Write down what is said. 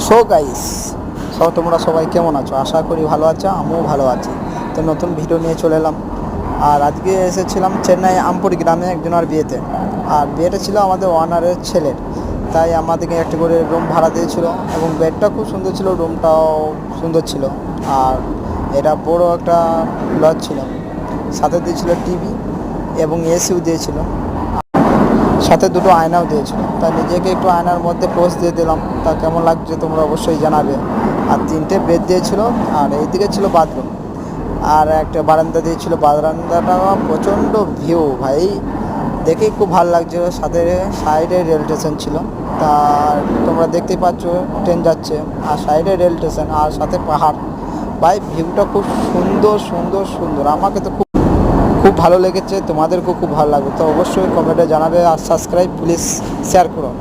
So guys, তোমরা সবাই কেমন আছো? আশা করি ভালো আছো, আমিও ভালো আছি। তো নতুন ভিডিও নিয়ে চলে এলাম। আর আজকে এসেছিলাম চেন্নাই আমপুর গ্রামে একজনের বিয়েতে। আর বিয়েটা ছিল আমাদের ওয়ানারের ছেলের, তাই আমাদেরকে একটা করে রুম ভাড়া দিয়েছিল এবং বেডটা খুব সুন্দর ছিল, রুমটাও সুন্দর ছিল। আর এটা বড় একটা লজ ছিল, সাথে দিয়েছিল টিভি এবং এসিও দিয়েছিল, সাথে দুটো আয়নাও দিয়েছিল। তা নিজেকে একটু আয়নার মধ্যে পোজ দিয়ে দিলাম। তা কেমন লাগছে তোমরা অবশ্যই জানাবে। আর 3টে বেড দিয়েছিল, আর এইদিকে ছিল বাথরুম, আর একটা বারান্দা দিয়েছিল। বারান্দাটা প্রচণ্ড ভিউ ভাই, দেখেই খুব ভালো লাগছিল। সাথে সাইডে রেল স্টেশন ছিল, তা তোমরা দেখতেই পাচ্ছ ট্রেন যাচ্ছে, আর সাইডে রেল স্টেশন, আর সাথে পাহাড়। ভাই ভিউটা খুব সুন্দর সুন্দর সুন্দর, আমাকে তো খুব খুব ভালো লেগেছে। তোমাদেরকেও খুব ভালো লাগবে, তো অবশ্যই কমেন্টে জানাবে। আর সাবস্ক্রাইব প্লিজ শেয়ার করো।